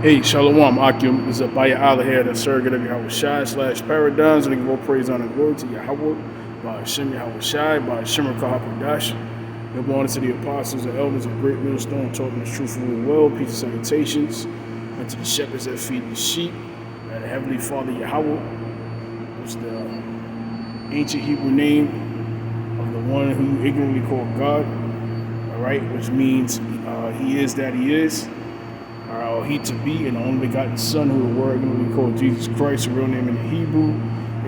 Hey, Shalom, Akim. This is Abaya Allah here, the surrogate of Yahawashi / paradigms, and give all praise, honor, and glory to Yahawah, BAHASHAM, Yahawashi, BAHASHAM, Kahakudash. Give honor to the apostles and elders of Greatmillstone, taught in the truth and well. Peace and salutations. And to the shepherds that feed the sheep, and the Heavenly Father Yahawah, which is the ancient Hebrew name of the one who ignorantly called God, all right, which means he is that he is. He to be, and the only begotten Son, who the word going to be called Jesus Christ. The real name in the Hebrew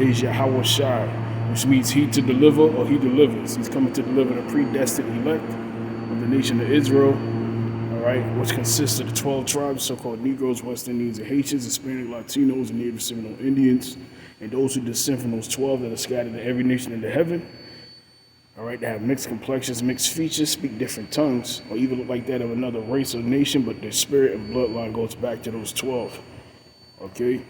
is Yahawashi, which means he to deliver, or he delivers. He's coming to deliver the predestined elect of the nation of Israel, all right, which consists of the 12 tribes, so-called Negroes, West Indians, and Haitians, Hispanic, Latinos, and Native Seminole Indians, and those who descend from those 12 that are scattered in every nation under heaven. All right, they have mixed complexions, mixed features, speak different tongues, or even look like that of another race or nation, but their spirit and bloodline goes back to those 12, okay?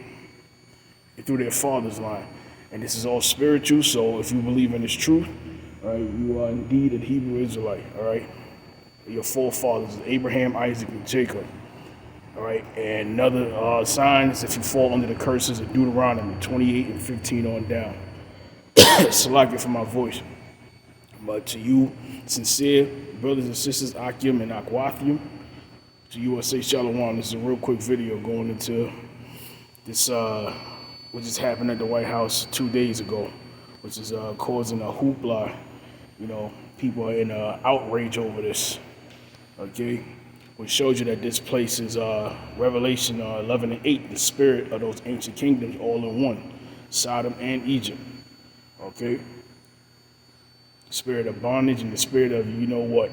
And through their father's line. And this is all spiritual, so if you believe in this truth, all right, you are indeed a Hebrew Israelite, all right? Your forefathers, Abraham, Isaac, and Jacob, all right? And another sign is if you fall under the curses of Deuteronomy 28 and 15 on down. Select it for my voice. But to you, sincere brothers and sisters, Akim and Akwathim, to you I say Shalom. This is a real quick video going into this, what just happened at the White House 2 days ago, which is causing a hoopla. You know, people are in outrage over this, okay? Which shows you that this place is Revelation 11 and 8, the spirit of those ancient kingdoms all in one, Sodom and Egypt, okay? Spirit of bondage and the spirit of you know what,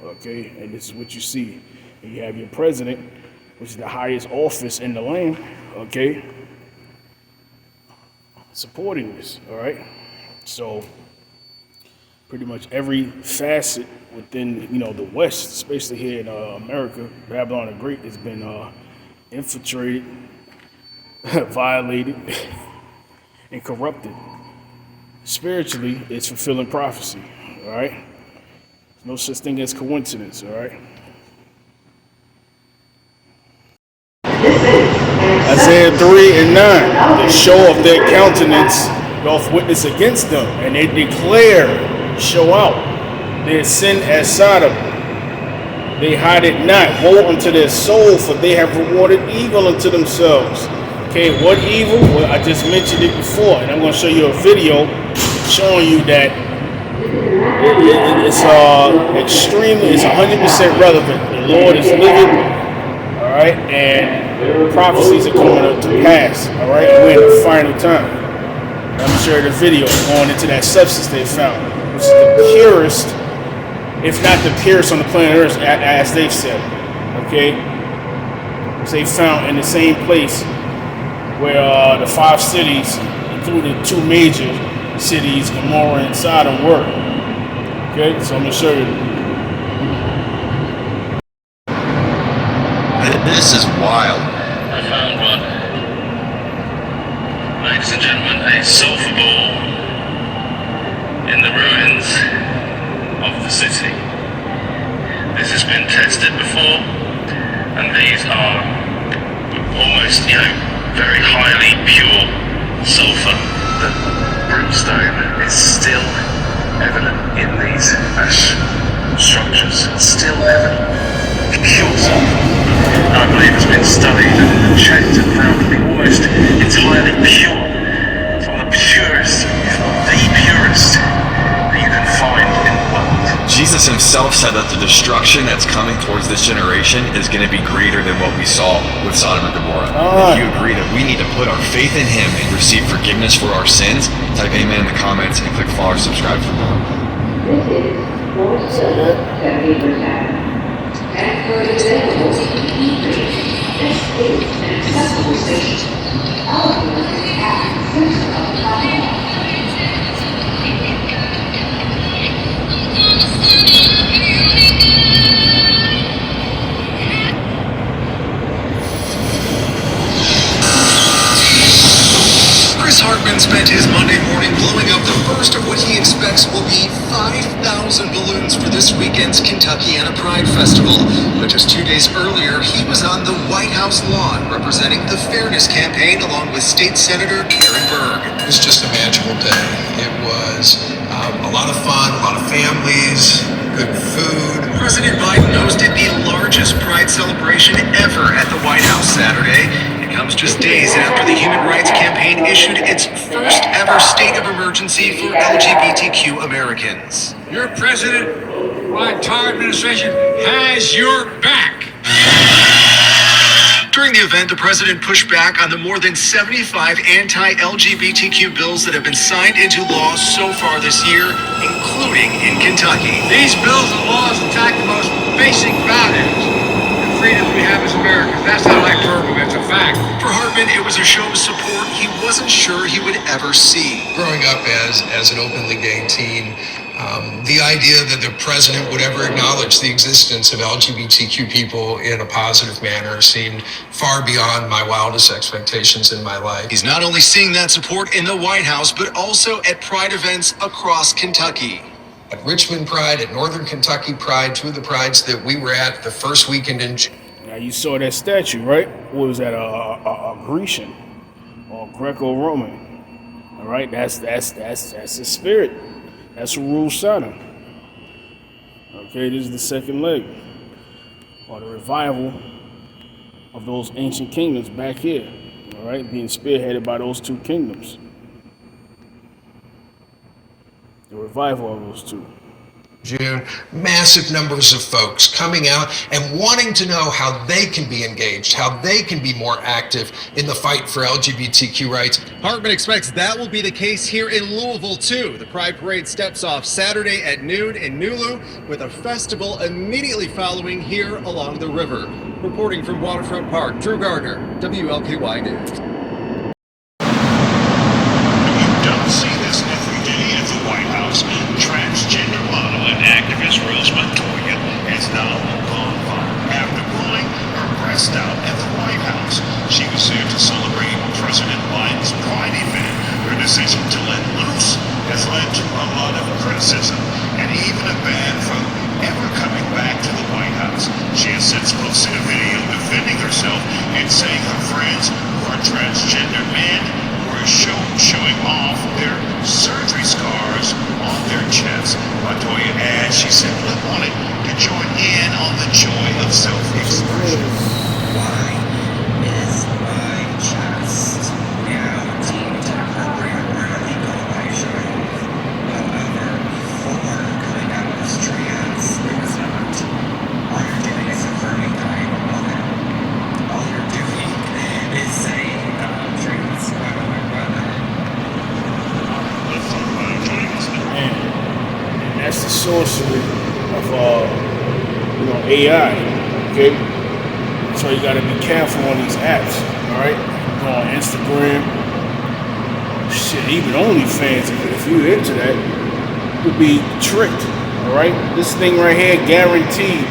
okay? And this is what you see. And you have your president, which is the highest office in the land, okay, supporting this, all right? So pretty much every facet within, you know, the West, especially here in America, Babylon the Great has been infiltrated, violated, and corrupted. Spiritually, it's fulfilling prophecy, all right? There's no such thing as coincidence, all right? Isaiah 3 and 9, the show of their countenance doth witness against them, and they declare, show out their sin as Sodom. They hide it not. Woe unto their soul, for they have rewarded evil unto themselves. Okay, what evil? Well, I just mentioned it before, and I'm going to show you a video showing you that it's extremely, it's 100% relevant. The Lord is living, all right, and prophecies are coming up to pass, all right. We're in the final time. Let me show you the video going into that substance they found, which is the purest, if not the purest on the planet Earth, as they've said, okay. Which they found in the same place where the 5 cities, including 2 major cities, Gomorrah and Sodom, were. Okay, so I'm going to show you. This is wild. I found one. Ladies and gentlemen, a sulfur ball in the ruins of the city. This has been tested before, and these are almost, you know, very highly pure sulfur. The brimstone is still evident in these ash structures. Still evident. Pure sulfur. And I believe it's been studied and checked and found to be almost entirely pure. From the purest, if not the purest, that you can find in the world. Jesus himself said that the destruction that's coming towards this generation is going to be greater than what we saw with Sodom and Gomorrah. If you agree that we need to put our faith in him and receive forgiveness for our sins, type amen in the comments and click follow or subscribe for more. This is 70%. And for examples, this is an accessible station. All of you can have the center of the platform. Hartman spent his Monday morning blowing up the first of what he expects will be 5,000 balloons for this weekend's Kentuckiana Pride Festival. But just 2 days days earlier, he was on the White House lawn representing the Fairness Campaign along with State Senator Karen Berg. It was just a magical day. It was a lot of fun, a lot of families, good food. President Biden hosted the largest Pride celebration ever at the White House Saturday. It comes just days after the Human Rights Campaign issued its first ever state of emergency for LGBTQ Americans. Your president, my entire administration, has your back. During the event, the president pushed back on the more than 75 anti-LGBTQ bills that have been signed into law so far this year, including in Kentucky. These bills and laws attack the most basic values and freedoms we have as Americans. That's not hyperbole, it's a fact. For Hartman, it was a show of support he wasn't sure he would ever see. Growing up as an openly gay teen, the idea that the president would ever acknowledge the existence of LGBTQ people in a positive manner seemed far beyond my wildest expectations in my life. He's not only seeing that support in the White House, but also at Pride events across Kentucky. At Richmond Pride, at Northern Kentucky Pride, two of the prides that we were at the first weekend in June. Now you saw that statue, right? What was that? A Grecian or Greco-Roman? All right, that's the spirit. That's who rules Sodom. Okay, this is the second leg, or the revival of those ancient kingdoms back here. All right, being spearheaded by those two kingdoms. The revival of those two. June, massive numbers of folks coming out and wanting to know how they can be engaged, how they can be more active in the fight for LGBTQ rights. Hartman expects that will be the case here in Louisville, too. The Pride Parade steps off Saturday at noon in Nulu, with a festival immediately following here along the river. Reporting from Waterfront Park, Drew Gardner, WLKY News. You don't see this every day at the White House. Transgender model and activist Rose Montoya has now gone viral after pulling her breast out at the White House. She was there to celebrate President Biden's Pride event. Her decision to let loose has led to a lot of criticism and even a ban from ever coming back to the White House. She has since posted a video defending herself and saying her friends who are transgender men were showing off their surgery scars on their chests. Montoya adds she simply wanted to join in on the joy of self-expression. Why is my chest now deemed appropriate or illegal by showing? However, before coming out as trans, it was not. All you're doing is affirming that I am a woman. All you're doing is saying that I'm trans. Let's talk about joining us now. And that's the sorcery of AI. Okay, so you gotta be careful on these apps. All right, go on Instagram, shit, even OnlyFans. If you're into that, you'll be tricked. All right, this thing right here, guaranteed,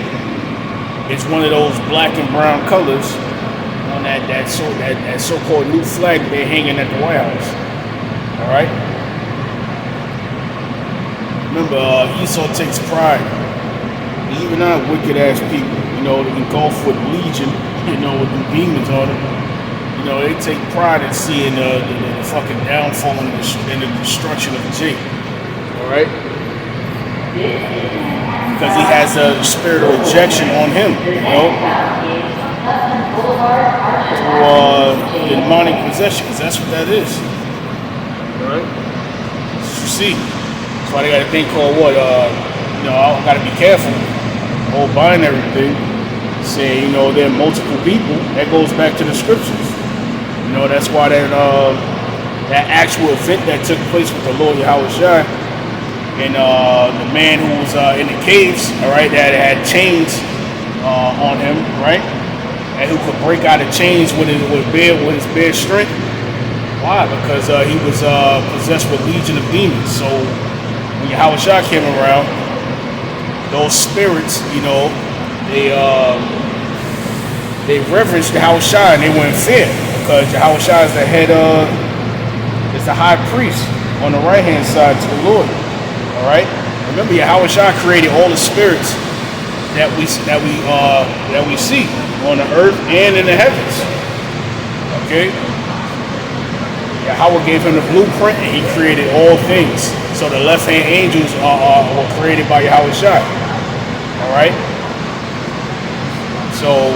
it's one of those black and brown colors on that so-called new flag they're hanging at the White House. All right. Remember, Esau takes pride. Even our wicked ass people, engulfed with legion, with the demons on it. They take pride in seeing the fucking downfall and the destruction of Jake. All right, because he has a spirit of rejection on him. Through demonic possession, because that's what that is. All right, that's what you see. That's why they got a thing called what? I gotta be careful. Whole binary thing, saying there are multiple people. That goes back to the scriptures. That's why that actual event that took place with the Lord Yahawashi and the man who was in the caves, all right, that had chains on him, right, and who could break out of chains with his bare strength. Why? Because he was possessed with legion of demons. So when Yahawashi came around, those spirits, they reverenced Yahawashi and they were in fear, because Yahawashi is the head is the high priest on the right hand side to the Lord. All right. Remember, Yahawashi created all the spirits that we see on the earth and in the heavens. Okay. Yahawah gave him the blueprint, and he created all things. So the left-hand angels were created by Yahawashi. All right. So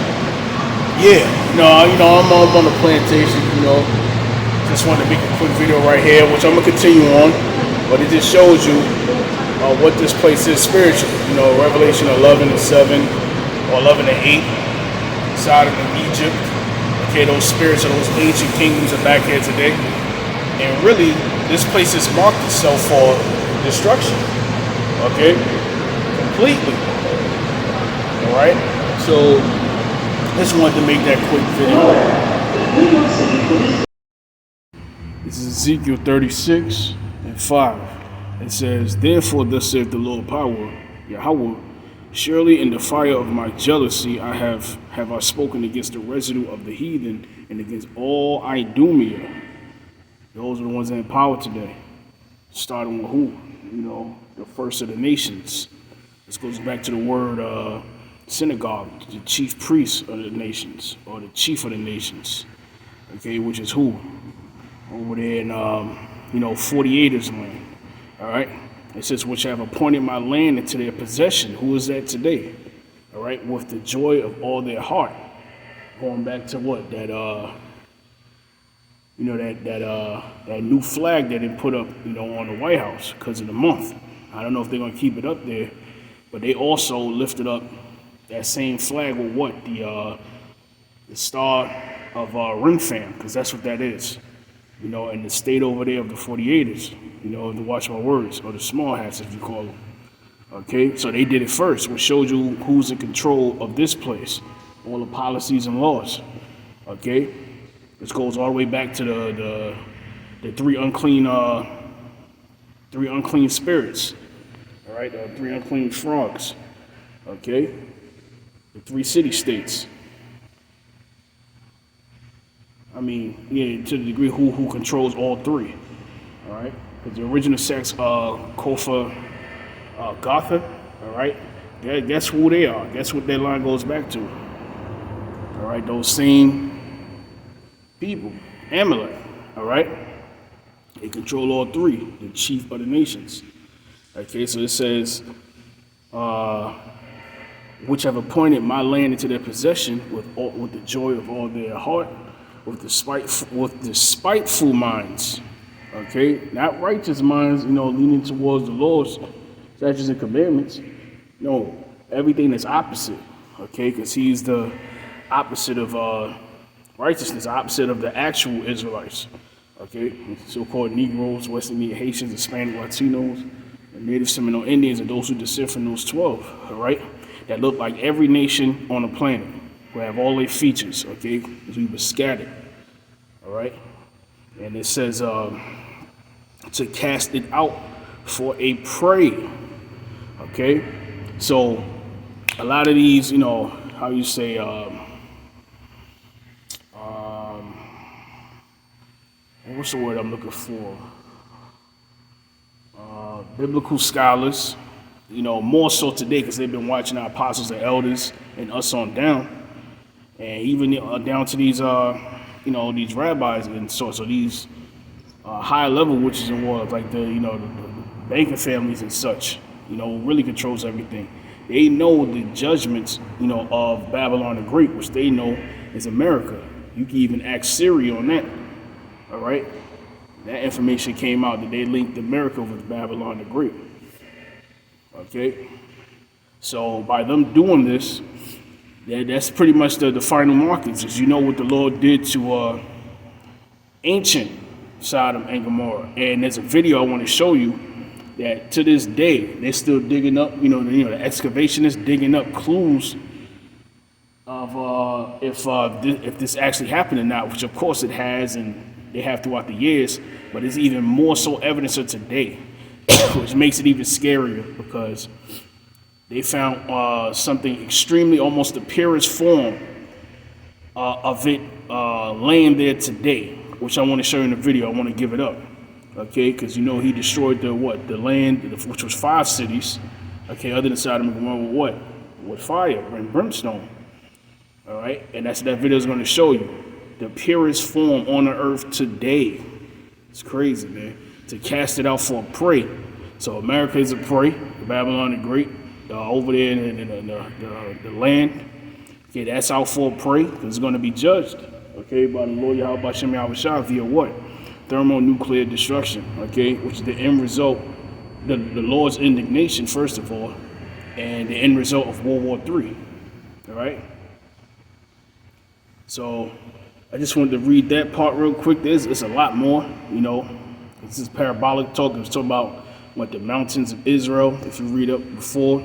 yeah, I'm on the plantation. Just wanted to make a quick video right here, which I'm gonna continue on, but it just shows you what this place is spiritually. Revelation 11:7 or 11:8, Sodom and Egypt. Okay, those spirits of those ancient kingdoms are back here today. And really, this place has marked itself for destruction. Okay? Completely. Alright? So, just wanted to make that quick video. This is Ezekiel 36:5. It says, "Therefore thus saith the Lord power, Yahawah, surely in the fire of my jealousy have I spoken against the residue of the heathen and against all Idumea." Those are the ones that are in power today. Starting with who? The first of the nations. This goes back to the word synagogue, the chief priest of the nations, or the chief of the nations. Okay, which is who? Over there in 48ers land. All right. It says, "Which have appointed my land into their possession." Who is that today? All right. "With the joy of all their heart." Going back to what? That that new flag that they put up, on the White House because of the month. I don't know if they're gonna keep it up there, but they also lifted up that same flag with what? The star of Rimfam, because that's what that is. And the state over there of the 48ers, to watch my words, or the small hats, as you call them. Okay, so they did it first, which shows you who's in control of this place, all the policies and laws. Okay, this goes all the way back to the three unclean spirits. All right, the three unclean frogs. Okay, the three city states. I mean, yeah, to the degree who controls all three. All right, because the original sex, Kofa, Gotha. All right, that's who they are. That's what that line goes back to. All right, those same people, Amalek. All right, they control all three, the chief of the nations. Okay, so it says, "Which have appointed my land into their possession with the joy of all their heart, with the spiteful minds." Okay, not righteous minds, leaning towards the laws, statutes, and commandments. No, everything that's opposite. Okay, because he's the opposite of righteousness, opposite of the actual Israelites. Okay, so-called Negroes, West Indian Haitians, Hispanic Latinos, and Native Seminole Indians, and those who descend from those 12. All right, that look like every nation on the planet, who have all their features. Okay, because we were scattered. All right, and it says to cast it out for a prey. Okay, so a lot of these, how you say, what's the word I'm looking for? Biblical scholars, more so today because they've been watching our apostles and elders and us on down, and even down to these, these rabbis and so these high level witches and warlocks, like the banking families and such, really controls everything. They know the judgments, of Babylon the Great, which they know is America. You can even ask Siri on that. All right, that information came out that they linked America with Babylon the Great. Okay, so by them doing this, that's pretty much the final markings. Is what the Lord did to ancient Sodom and Gomorrah, and there's a video I want to show you that to this day they're still digging up. The excavationists digging up clues of if this actually happened or not, which of course it has, and they have throughout the years, but it's even more so evidence of today, which makes it even scarier because they found something extremely, almost the purest form of it laying there today, which I want to show you in the video. I want to give it up, okay? Because he destroyed the land, which was 5 cities, okay, other than Sodom and Gomorrah, with what? with fire and brimstone. All right, and that video is going to show you the purest form on the earth today. It's crazy, man. To cast it out for a prey. So America is a prey. Babylon the Great over there in the land. Okay, that's out for a prey because it's going to be judged. Okay, by the Lord Yahawashi via what? Thermonuclear destruction. Okay, which is the end result, the Lord's indignation first of all, and the end result of World War III. All right. So I just wanted to read that part real quick. It's a lot more, you know. This is parabolic talk. It's talking about what the mountains of Israel, if you read up before,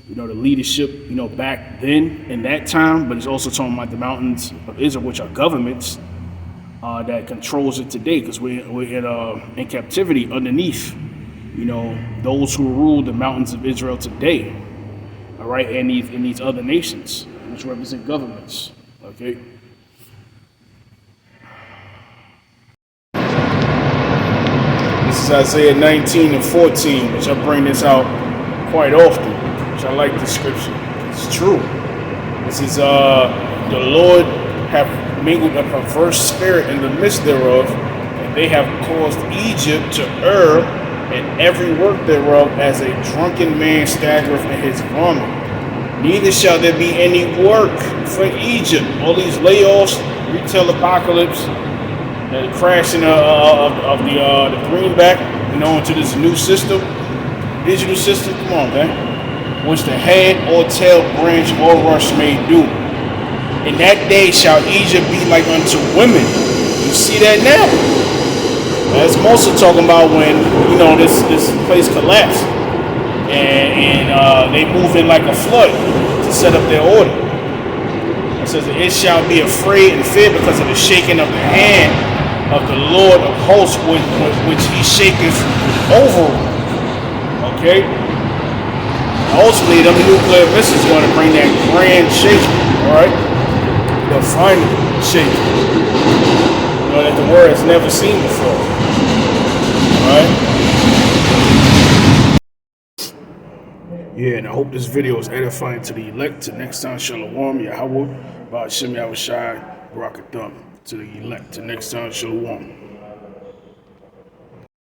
you know, the leadership, you know, back then in that time, but it's also talking about the mountains of Israel, which are governments that controls it today, because we're in captivity underneath, you know, those who rule the mountains of Israel today, all right, and these other nations, which represent governments, okay. This is Isaiah 19 and 14, which I bring this out quite often, which I like this scripture. It's true. This is the Lord have mingled a perverse spirit in the midst thereof, and they have caused Egypt to err, and every work thereof as a drunken man staggereth in his vomit. Neither shall there be any work for Egypt. All these layoffs, retail apocalypse, the crashing of the greenback, you know, into this new system, digital system. Come on, man. Which the head or tail branch or rush may do. In that day shall Egypt be like unto women. You see that now. That's mostly talking about when, you know, this place collapsed. And they move in like a flood to set up their order. It says, it shall be afraid and fear because of the shaking of the hand of the Lord of hosts, which he shaketh over. Okay? Ultimately, the nuclear missiles is going to bring that grand shake, alright? The final shake. You know, that the world has never seen before. Alright? Yeah, and I hope this video is edifying to the elect. Till next time, Shalom, Yahawah, BAHASHAM, Yahawashi, Barakatham. To the elect. Till next time, Shalom.